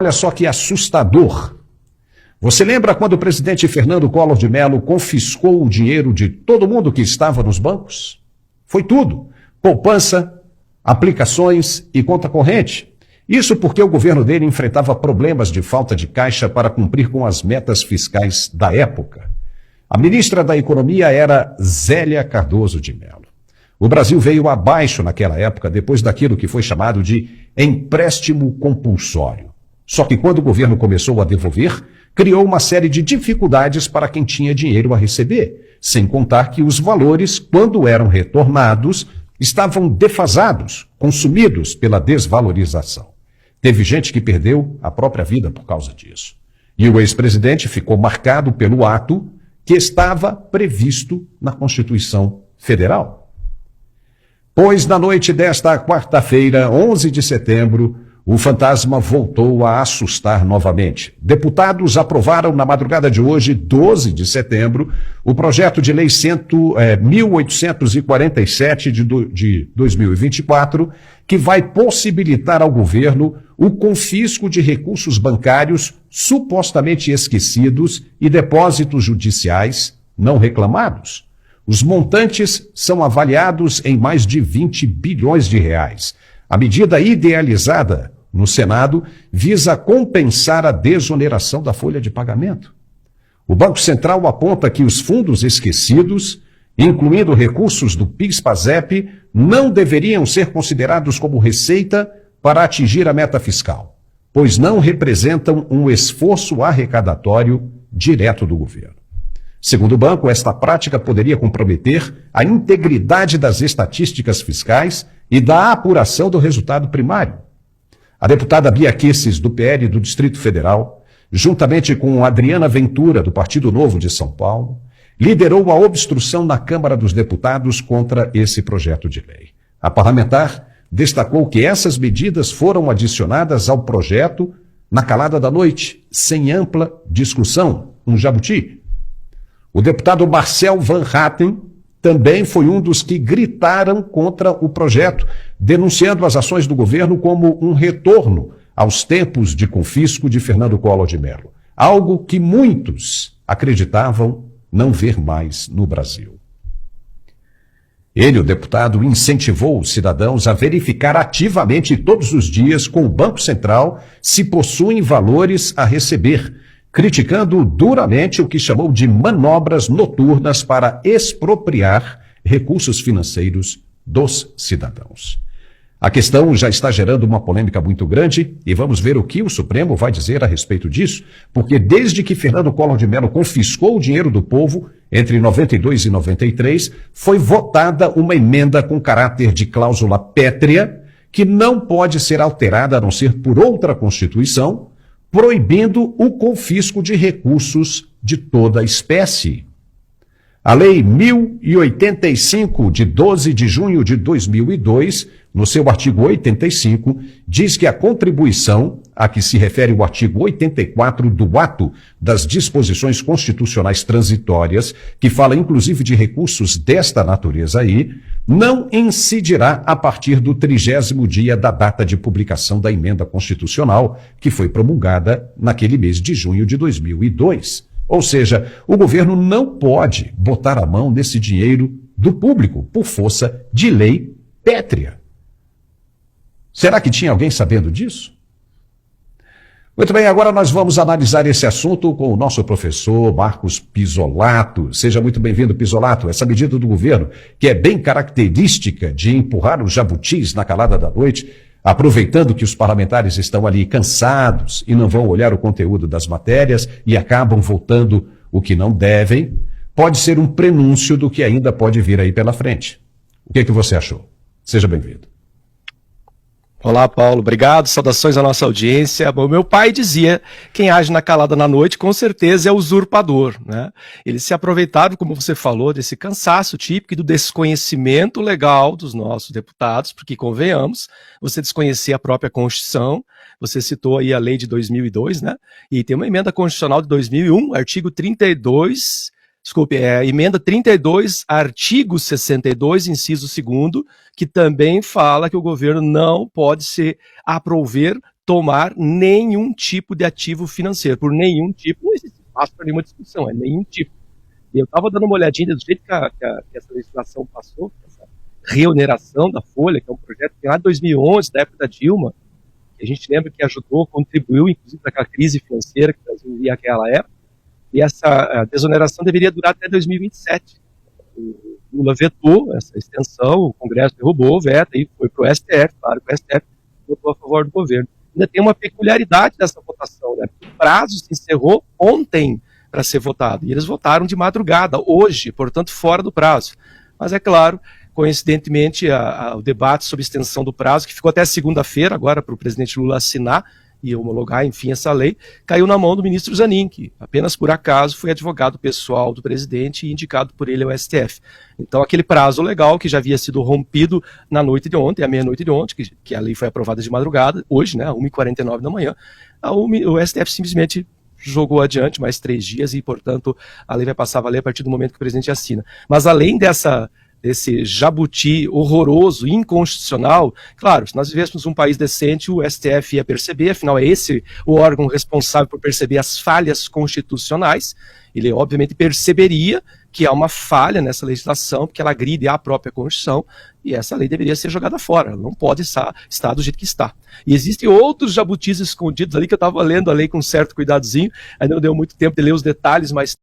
Olha só que assustador. Você lembra quando o presidente Fernando Collor de Mello confiscou o dinheiro de todo mundo que estava nos bancos? Foi tudo. Poupança, aplicações e conta corrente. Isso porque o governo dele enfrentava problemas de falta de caixa para cumprir com as metas fiscais da época. A ministra da Economia era Zélia Cardoso de Mello. O Brasil veio abaixo naquela época, depois daquilo que foi chamado de empréstimo compulsório. Só que quando o governo começou a devolver, criou uma série de dificuldades para quem tinha dinheiro a receber, sem contar que os valores, quando eram retornados, estavam defasados, consumidos pela desvalorização. Teve gente que perdeu a própria vida por causa disso. E o ex-presidente ficou marcado pelo ato que estava previsto na Constituição Federal. Pois na noite desta quarta-feira, 11 de setembro, o fantasma voltou a assustar novamente. Deputados aprovaram na madrugada de hoje, 12 de setembro, o projeto de lei 1847 de 2024, que vai possibilitar ao governo o confisco de recursos bancários supostamente esquecidos e depósitos judiciais não reclamados. Os montantes são avaliados em mais de 20 bilhões de reais. A medida idealizada no Senado visa compensar a desoneração da folha de pagamento. O Banco Central aponta que os fundos esquecidos, incluindo recursos do PIS/PASEP, não deveriam ser considerados como receita para atingir a meta fiscal, pois não representam um esforço arrecadatório direto do governo. Segundo o banco, esta prática poderia comprometer a integridade das estatísticas fiscais e da apuração do resultado primário. A deputada Bia Kicis, do PL do Distrito Federal, juntamente com Adriana Ventura, do Partido Novo de São Paulo, liderou a obstrução na Câmara dos Deputados contra esse projeto de lei. A parlamentar destacou que essas medidas foram adicionadas ao projeto na calada da noite, sem ampla discussão, um jabuti. O deputado Marcel Van Hatten também foi um dos que gritaram contra o projeto, denunciando as ações do governo como um retorno aos tempos de confisco de Fernando Collor de Mello, algo que muitos acreditavam não ver mais no Brasil. Ele, o deputado, incentivou os cidadãos a verificar ativamente todos os dias com o Banco Central se possuem valores a receber, criticando duramente o que chamou de manobras noturnas para expropriar recursos financeiros dos cidadãos. A questão já está gerando uma polêmica muito grande e vamos ver o que o Supremo vai dizer a respeito disso, porque desde que Fernando Collor de Mello confiscou o dinheiro do povo, entre 92 e 93, foi votada uma emenda com caráter de cláusula pétrea que não pode ser alterada a não ser por outra Constituição, proibindo o confisco de recursos de toda espécie. A Lei 1085, de 12 de junho de 2002, no seu artigo 85, diz que a contribuição, a que se refere o artigo 84 do Ato das Disposições Constitucionais Transitórias, que fala inclusive de recursos desta natureza aí, não incidirá a partir do 30º dia da data de publicação da emenda constitucional, que foi promulgada naquele mês de junho de 2002. Ou seja, o governo não pode botar a mão nesse dinheiro do público por força de lei pétrea. Será que tinha alguém sabendo disso? Muito bem, agora nós vamos analisar esse assunto com o nosso professor Marcos Pisolato. Seja muito bem-vindo, Pisolato. Essa medida do governo, que é bem característica de empurrar os jabutis na calada da noite, aproveitando que os parlamentares estão ali cansados e não vão olhar o conteúdo das matérias e acabam votando o que não devem, pode ser um prenúncio do que ainda pode vir aí pela frente. O que você achou? Seja bem-vindo. Olá, Paulo. Obrigado. Saudações à nossa audiência. Bom, meu pai dizia, quem age na calada na noite, com certeza é usurpador, né? Eles se aproveitaram, como você falou, desse cansaço típico e do desconhecimento legal dos nossos deputados, porque, convenhamos, você desconhecer a própria Constituição, você citou aí a lei de 2002, né? E tem uma emenda constitucional de 2001, artigo 32... emenda 32, artigo 62, inciso 2º, que também fala que o governo não pode se aprover tomar nenhum tipo de ativo financeiro. Por nenhum tipo, não existe espaço para nenhuma discussão, é nenhum tipo. E eu estava dando uma olhadinha do jeito que essa legislação passou, essa reoneração da folha, que é um projeto que lá em 2011, da época da Dilma, que a gente lembra que ajudou, contribuiu, inclusive, para aquela crise financeira que o Brasil vivia naquela época, e essa desoneração deveria durar até 2027. O Lula vetou essa extensão, o Congresso derrubou o veto, e foi para o STF, claro que o STF votou a favor do governo. Ainda tem uma peculiaridade dessa votação, né? O prazo se encerrou ontem para ser votado, e eles votaram de madrugada, hoje, portanto fora do prazo. Mas é claro, coincidentemente, o debate sobre extensão do prazo, que ficou até segunda-feira agora para o presidente Lula assinar e homologar, enfim, essa lei, caiu na mão do ministro Zanin, que apenas por acaso foi advogado pessoal do presidente e indicado por ele ao STF. Então, aquele prazo legal que já havia sido rompido na noite de ontem, à meia-noite de ontem, que a lei foi aprovada de madrugada, hoje, né, às 1h49 da manhã, o STF simplesmente jogou adiante mais 3 dias e, portanto, a lei vai passar a valer a partir do momento que o presidente assina. Mas além desse jabuti horroroso, inconstitucional, claro, se nós vivêssemos um país decente, o STF ia perceber, afinal é esse o órgão responsável por perceber as falhas constitucionais, ele obviamente perceberia que há uma falha nessa legislação, porque ela agride à própria Constituição, e essa lei deveria ser jogada fora, ela não pode estar do jeito que está. E existem outros jabutis escondidos ali, que eu estava lendo a lei com um certo cuidadozinho, ainda não deu muito tempo de ler os detalhes, mas